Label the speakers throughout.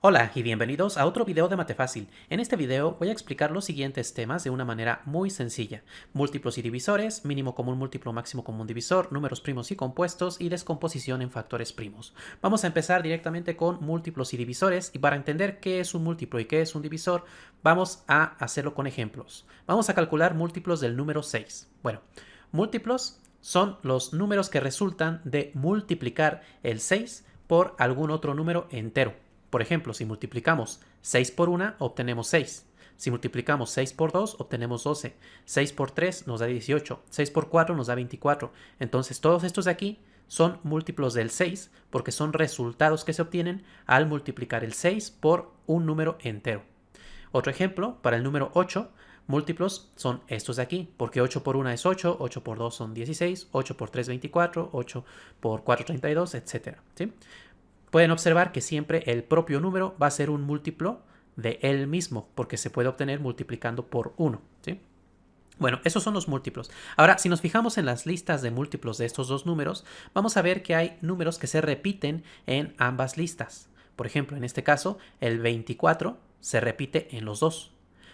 Speaker 1: Hola y bienvenidos a otro video de Mate Fácil. En este video voy a explicar los siguientes temas de una manera muy sencilla. Múltiplos y divisores, mínimo común múltiplo, máximo común divisor, números primos y compuestos y descomposición en factores primos. Vamos a empezar directamente con múltiplos y divisores y para entender qué es un múltiplo y qué es un divisor, vamos a hacerlo con ejemplos. Vamos a calcular múltiplos del número 6. Bueno, múltiplos son los números que resultan de multiplicar el 6 por algún otro número entero. Por ejemplo, si multiplicamos 6 por 1, obtenemos 6. Si multiplicamos 6 por 2, obtenemos 12. 6 por 3 nos da 18. 6 por 4 nos da 24. Entonces, todos estos de aquí son múltiplos del 6 porque son resultados que se obtienen al multiplicar el 6 por un número entero. Otro ejemplo, para el número 8, múltiplos son estos de aquí, porque 8 por 1 es 8, 8 por 2 son 16, 8 por 3 24, 8 por 4 32, etc. ¿Sí? Pueden observar que siempre el propio número va a ser un múltiplo de él mismo, porque se puede obtener multiplicando por 1. ¿Sí? Bueno, esos son los múltiplos. Ahora, si nos fijamos en las listas de múltiplos de estos dos números, vamos a ver que hay números que se repiten en ambas listas. Por ejemplo, en este caso, el 24 se repite en los dos.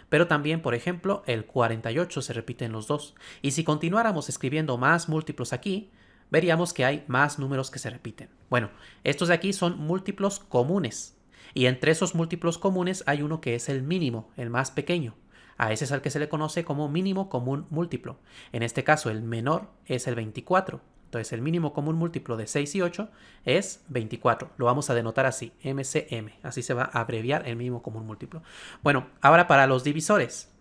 Speaker 1: Pero también, por ejemplo, el 48 se repite en los dos. Y si continuáramos escribiendo más múltiplos aquí, veríamos que hay más números que se repiten. Bueno, estos de aquí son múltiplos comunes. Y entre esos múltiplos comunes hay uno que es el mínimo, el más pequeño. A ese es al que se le conoce como mínimo común múltiplo. En este caso, el menor es el 24. Entonces, el mínimo común múltiplo de 6 y 8 es 24. Lo vamos a denotar así, MCM. Así se va a abreviar el mínimo común múltiplo. Bueno, ahora para los divisores.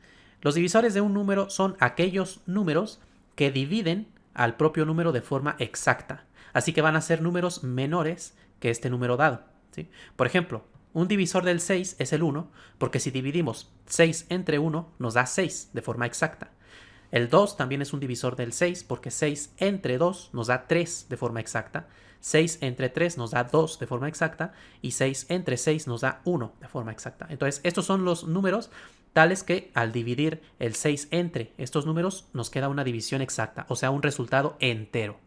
Speaker 1: Los divisores de un número son aquellos números que dividen al propio número de forma exacta. Así que van a ser números menores que este número dado. ¿Sí? Por ejemplo, un divisor del 6 es el 1, porque si dividimos 6 entre 1 nos da 6 de forma exacta. El 2 también es un divisor del 6, porque 6 entre 2 nos da 3 de forma exacta. 6 entre 3 nos da 2 de forma exacta. Y 6 entre 6 nos da 1 de forma exacta. Entonces, estos son los números tales que al dividir el 6 entre estos números nos queda una división exacta, o sea, un resultado entero.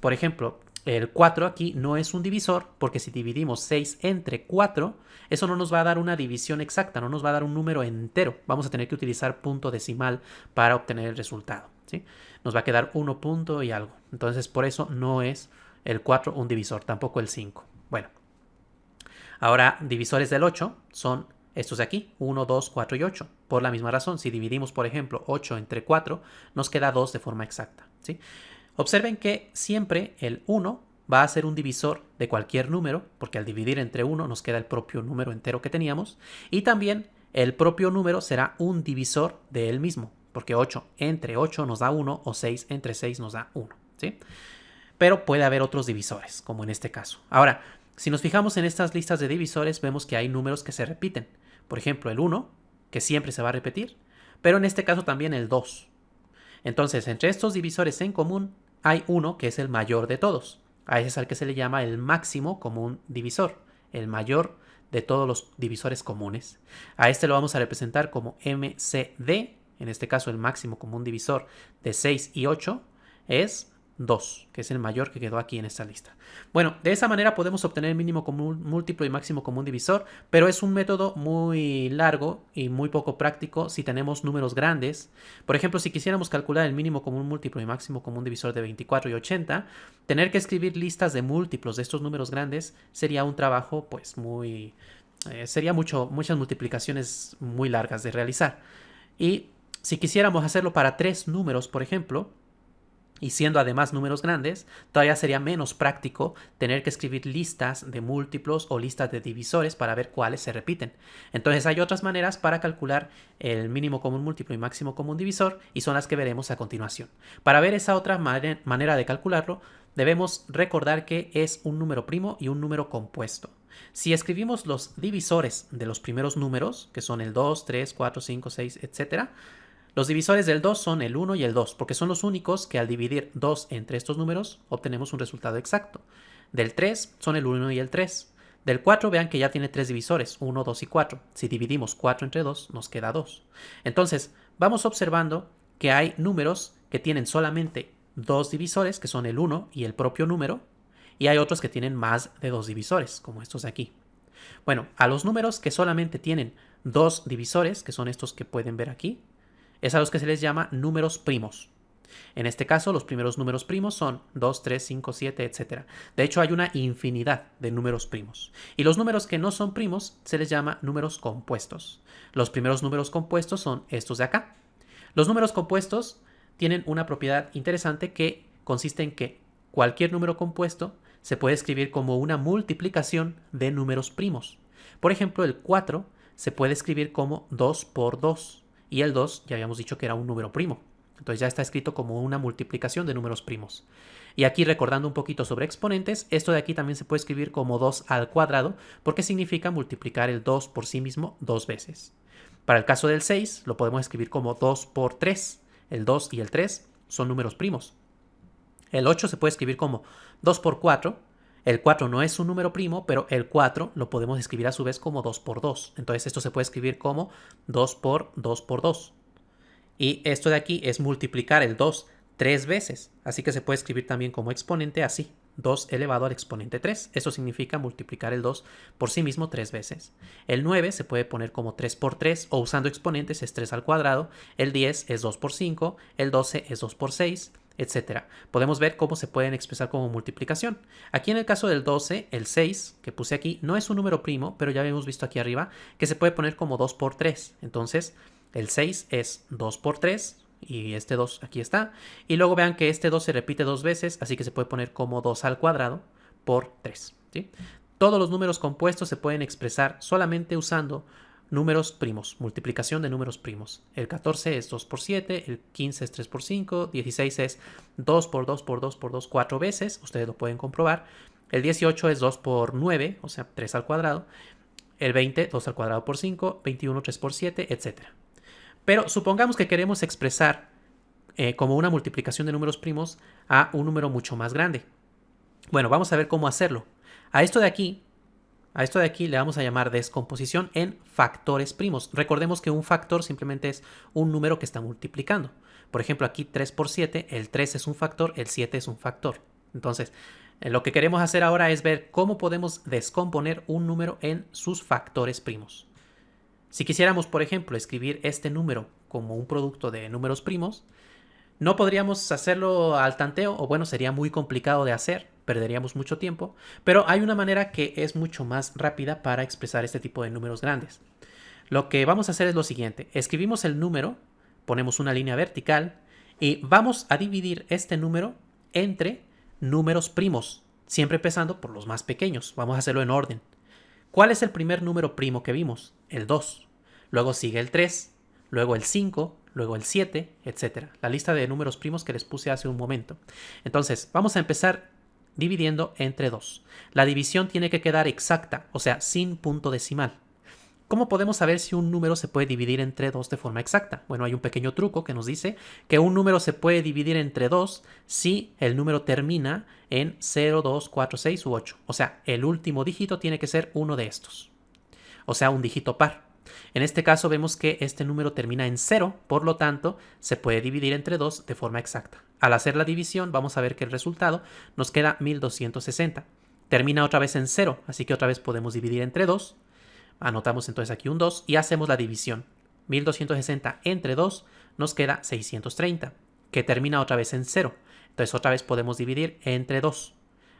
Speaker 1: Por ejemplo, el 4 aquí no es un divisor porque si dividimos 6 entre 4, eso no nos va a dar una división exacta, no nos va a dar un número entero. Vamos a tener que utilizar punto decimal para obtener el resultado. ¿Sí? Nos va a quedar 1 punto y algo. Entonces, por eso no es el 4 un divisor, tampoco el 5. Bueno, ahora divisores del 8 son estos de aquí, 1, 2, 4 y 8. Por la misma razón, si dividimos, por ejemplo, 8 entre 4, nos queda 2 de forma exacta. ¿Sí? Observen que siempre el 1 va a ser un divisor de cualquier número, porque al dividir entre 1 nos queda el propio número entero que teníamos, y también el propio número será un divisor de él mismo, porque 8 entre 8 nos da 1 o 6 entre 6 nos da 1. ¿Sí? Pero puede haber otros divisores, como en este caso. Ahora, si nos fijamos en estas listas de divisores, vemos que hay números que se repiten. Por ejemplo, el 1, que siempre se va a repetir, pero en este caso también el 2. Entonces, entre estos divisores en común, hay uno que es el mayor de todos. A ese es al que se le llama el máximo común divisor, el mayor de todos los divisores comunes. A este lo vamos a representar como MCD, en este caso el máximo común divisor de 6 y 8 es 2, que es el mayor que quedó aquí en esta lista. Bueno, de esa manera podemos obtener el mínimo común múltiplo y máximo común divisor, pero es un método muy largo y muy poco práctico si tenemos números grandes. Por ejemplo, si quisiéramos calcular el mínimo común múltiplo y máximo común divisor de 24 y 80, tener que escribir listas de múltiplos de estos números grandes sería un trabajo pues muy... sería muchas multiplicaciones muy largas de realizar. Y si quisiéramos hacerlo para 3 números, por ejemplo, y siendo además números grandes, todavía sería menos práctico tener que escribir listas de múltiplos o listas de divisores para ver cuáles se repiten. Entonces hay otras maneras para calcular el mínimo común múltiplo y máximo común divisor y son las que veremos a continuación. Para ver esa otra manera de calcularlo, debemos recordar que es un número primo y un número compuesto. Si escribimos los divisores de los primeros números, que son el 2, 3, 4, 5, 6, etc., los divisores del 2 son el 1 y el 2, porque son los únicos que al dividir 2 entre estos números obtenemos un resultado exacto. Del 3 son el 1 y el 3. Del 4 vean que ya tiene 3 divisores, 1, 2 y 4. Si dividimos 4 entre 2 nos queda 2. Entonces vamos observando que hay números que tienen solamente 2 divisores, que son el 1 y el propio número, y hay otros que tienen más de 2 divisores, como estos de aquí. Bueno, a los números que solamente tienen dos divisores, que son estos que pueden ver aquí, es a los que se les llama números primos. En este caso, los primeros números primos son 2, 3, 5, 7, etc. De hecho, hay una infinidad de números primos. Y los números que no son primos se les llama números compuestos. Los primeros números compuestos son estos de acá. Los números compuestos tienen una propiedad interesante que consiste en que cualquier número compuesto se puede escribir como una multiplicación de números primos. Por ejemplo, el 4 se puede escribir como 2 por 2 y el 2 ya habíamos dicho que era un número primo. Entonces ya está escrito como una multiplicación de números primos. Y aquí recordando un poquito sobre exponentes, esto de aquí también se puede escribir como 2 al cuadrado porque significa multiplicar el 2 por sí mismo dos veces. Para el caso del 6 lo podemos escribir como 2 por 3. El 2 y el 3 son números primos. El 8 se puede escribir como 2 por 4. El 4 no es un número primo, pero el 4 lo podemos escribir a su vez como 2 por 2. Entonces esto se puede escribir como 2 por 2 por 2. Y esto de aquí es multiplicar el 2 tres veces. Así que se puede escribir también como exponente así. 2 elevado al exponente 3. Eso significa multiplicar el 2 por sí mismo tres veces. El 9 se puede poner como 3 por 3 o usando exponentes es 3 al cuadrado. El 10 es 2 por 5. El 12 es 2 por 6, etc. Podemos ver cómo se pueden expresar como multiplicación. Aquí en el caso del 12, el 6 que puse aquí no es un número primo, pero ya habíamos visto aquí arriba que se puede poner como 2 por 3. Entonces el 6 es 2 por 3 y este 2 aquí está. Y luego vean que este 2 se repite dos veces, así que se puede poner como 2 al cuadrado por 3. ¿Sí? Todos los números compuestos se pueden expresar solamente usando números primos, multiplicación de números primos. El 14 es 2 por 7, el 15 es 3 por 5, 16 es 2 por 2 por 2 por 2 4 veces, ustedes lo pueden comprobar. El 18 es 2 por 9, o sea 3 al cuadrado. El 20, 2 al cuadrado por 5, 21, 3 por 7, etc. Pero supongamos que queremos expresar como una multiplicación de números primos a un número mucho más grande. Bueno, vamos a ver cómo hacerlo. A esto de aquí le vamos a llamar descomposición en factores primos. Recordemos que un factor simplemente es un número que está multiplicando. Por ejemplo, aquí 3 por 7, el 3 es un factor, el 7 es un factor. Entonces, lo que queremos hacer ahora es ver cómo podemos descomponer un número en sus factores primos. Si quisiéramos, por ejemplo, escribir este número como un producto de números primos, no podríamos hacerlo al tanteo, o bueno, sería muy complicado de hacer, perderíamos mucho tiempo, pero hay una manera que es mucho más rápida para expresar este tipo de números grandes. Lo que vamos a hacer es lo siguiente, escribimos el número, ponemos una línea vertical y vamos a dividir este número entre números primos, siempre empezando por los más pequeños. Vamos a hacerlo en orden. ¿Cuál es el primer número primo que vimos? El 2. Luego sigue el 3, luego el 5, luego el 7, etc. La lista de números primos que les puse hace un momento. Entonces, vamos a empezar dividiendo entre 2. La división tiene que quedar exacta, o sea, sin punto decimal. ¿Cómo podemos saber si un número se puede dividir entre 2 de forma exacta? Bueno, hay un pequeño truco que nos dice que un número se puede dividir entre 2 si el número termina en 0, 2, 4, 6 u 8. O sea, el último dígito tiene que ser uno de estos. O sea, un dígito par. En este caso vemos que este número termina en 0, por lo tanto, se puede dividir entre 2 de forma exacta. Al hacer la división, vamos a ver que el resultado nos queda 1260. Termina otra vez en 0, así que otra vez podemos dividir entre 2. Anotamos entonces aquí un 2 y hacemos la división. 1260 entre 2 nos queda 630, que termina otra vez en 0. Entonces otra vez podemos dividir entre 2.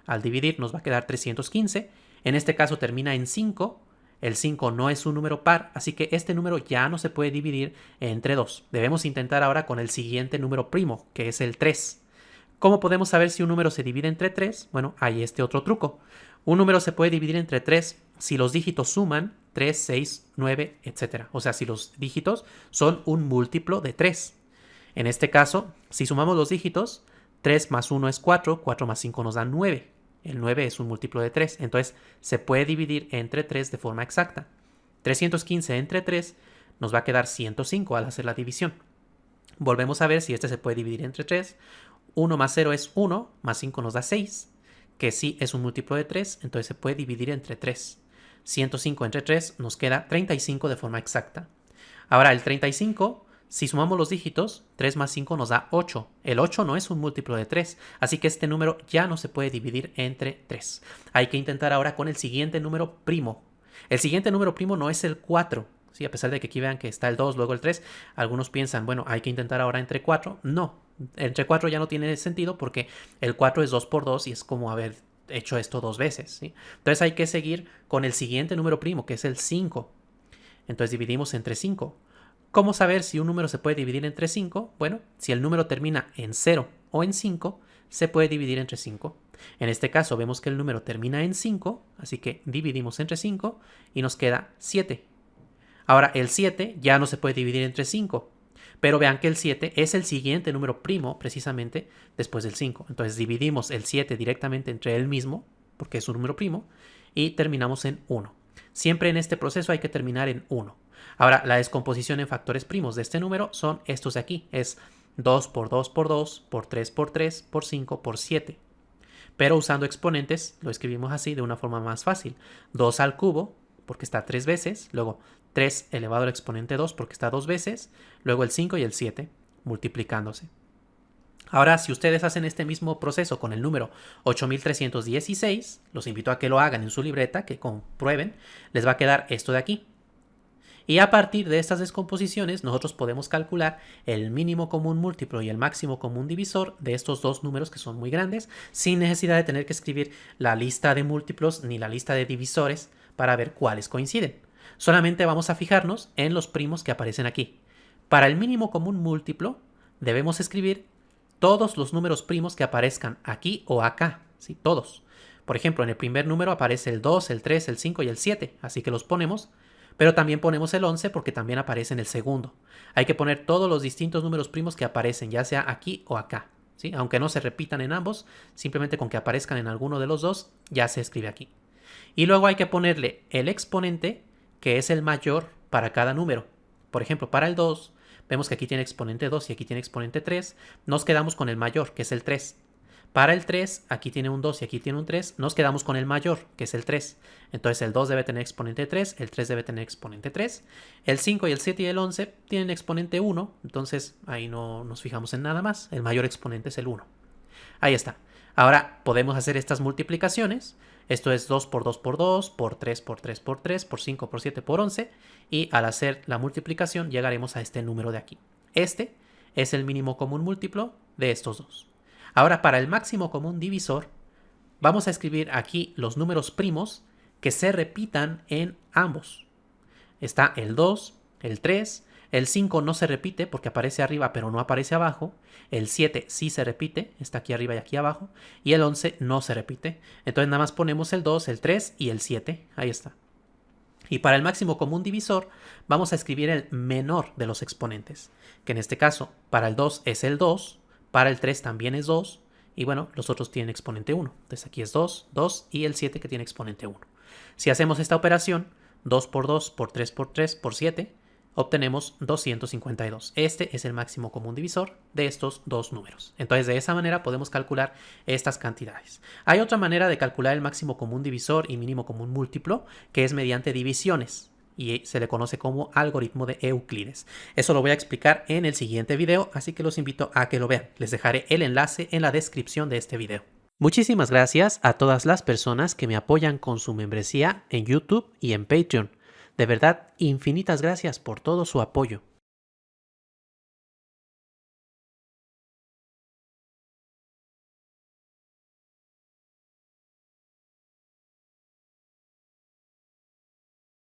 Speaker 1: Al dividir nos va a quedar 315. En este caso termina en 5. El 5 no es un número par, así que este número ya no se puede dividir entre 2. Debemos intentar ahora con el siguiente número primo, que es el 3. ¿Cómo podemos saber si un número se divide entre 3? Bueno, hay este otro truco. Un número se puede dividir entre 3 si los dígitos suman 3, 6, 9, etc. O sea, si los dígitos son un múltiplo de 3. En este caso, si sumamos los dígitos, 3 más 1 es 4, 4 más 5 nos da 9. El 9 es un múltiplo de 3, entonces se puede dividir entre 3 de forma exacta. 315 entre 3 nos va a quedar 105 al hacer la división. Volvemos a ver si este se puede dividir entre 3. 1 más 0 es 1, más 5 nos da 6, que sí es un múltiplo de 3, entonces se puede dividir entre 3. 105 entre 3 nos queda 35 de forma exacta. Ahora el 35, si sumamos los dígitos, 3 más 5 nos da 8. El 8 no es un múltiplo de 3, así que este número ya no se puede dividir entre 3. Hay que intentar ahora con el siguiente número primo. El siguiente número primo no es el 4. ¿Sí? A pesar de que aquí vean que está el 2, luego el 3, algunos piensan, bueno, hay que intentar ahora entre 4. No, entre 4 ya no tiene sentido porque el 4 es 2 por 2 y es como haber hecho esto dos veces. ¿Sí? Entonces hay que seguir con el siguiente número primo, que es el 5. Entonces dividimos entre 5. ¿Cómo saber si un número se puede dividir entre 5? Bueno, si el número termina en 0 o en 5, se puede dividir entre 5. En este caso vemos que el número termina en 5, así que dividimos entre 5 y nos queda 7. Ahora, el 7 ya no se puede dividir entre 5, pero vean que el 7 es el siguiente número primo precisamente después del 5. Entonces dividimos el 7 directamente entre él mismo, porque es un número primo, y terminamos en 1. Siempre en este proceso hay que terminar en 1. Ahora, la descomposición en factores primos de este número son estos de aquí. Es 2 por 2 por 2, por 3 por 3, por 5 por 7. Pero usando exponentes lo escribimos así de una forma más fácil. 2 al cubo, porque está 3 veces, luego 3 elevado al exponente 2 porque está 2 veces, luego el 5 y el 7 multiplicándose. Ahora, si ustedes hacen este mismo proceso con el número 8316, los invito a que lo hagan en su libreta, que comprueben, les va a quedar esto de aquí. Y a partir de estas descomposiciones nosotros podemos calcular el mínimo común múltiplo y el máximo común divisor de estos dos números que son muy grandes, sin necesidad de tener que escribir la lista de múltiplos ni la lista de divisores para ver cuáles coinciden. Solamente vamos a fijarnos en los primos que aparecen aquí. Para el mínimo común múltiplo debemos escribir todos los números primos que aparezcan aquí o acá, ¿sí? Todos. Por ejemplo, en el primer número aparece el 2, el 3, el 5 y el 7, así que los ponemos. Pero también ponemos el 11 porque también aparece en el segundo. Hay que poner todos los distintos números primos que aparecen, ya sea aquí o acá, ¿sí? Aunque no se repitan en ambos, simplemente con que aparezcan en alguno de los dos, ya se escribe aquí. Y luego hay que ponerle el exponente, que es el mayor para cada número. Por ejemplo, para el 2, vemos que aquí tiene exponente 2 y aquí tiene exponente 3. Nos quedamos con el mayor, que es el 3. Para el 3, aquí tiene un 2 y aquí tiene un 3, nos quedamos con el mayor, que es el 3. Entonces el 2 debe tener exponente 3, el 3 debe tener exponente 3. El 5 y el 7 y el 11 tienen exponente 1, entonces ahí no nos fijamos en nada más. El mayor exponente es el 1. Ahí está. Ahora podemos hacer estas multiplicaciones. Esto es 2 por 2 por 2, por 3 por 3 por 3, por 5 por 7 por 11. Y al hacer la multiplicación llegaremos a este número de aquí. Este es el mínimo común múltiplo de estos dos. Ahora, para el máximo común divisor, vamos a escribir aquí los números primos que se repitan en ambos. Está el 2, el 3, el 5 no se repite porque aparece arriba pero no aparece abajo. El 7 sí se repite, está aquí arriba y aquí abajo. Y el 11 no se repite. Entonces nada más ponemos el 2, el 3 y el 7. Ahí está. Y para el máximo común divisor vamos a escribir el menor de los exponentes, que en este caso para el 2 es el 2, para el 3 también es 2, y bueno, los otros tienen exponente 1. Entonces aquí es 2, 2 y el 7 que tiene exponente 1. Si hacemos esta operación, 2 por 2 por 3 por 3 por 7, obtenemos 252. Este es el máximo común divisor de estos dos números. Entonces de esa manera podemos calcular estas cantidades. Hay otra manera de calcular el máximo común divisor y mínimo común múltiplo, que es mediante divisiones, y se le conoce como algoritmo de Euclides. Eso lo voy a explicar en el siguiente video, así que los invito a que lo vean. Les dejaré el enlace en la descripción de este video. Muchísimas gracias a todas las personas que me apoyan con su membresía en YouTube y en Patreon. De verdad, infinitas gracias por todo su apoyo.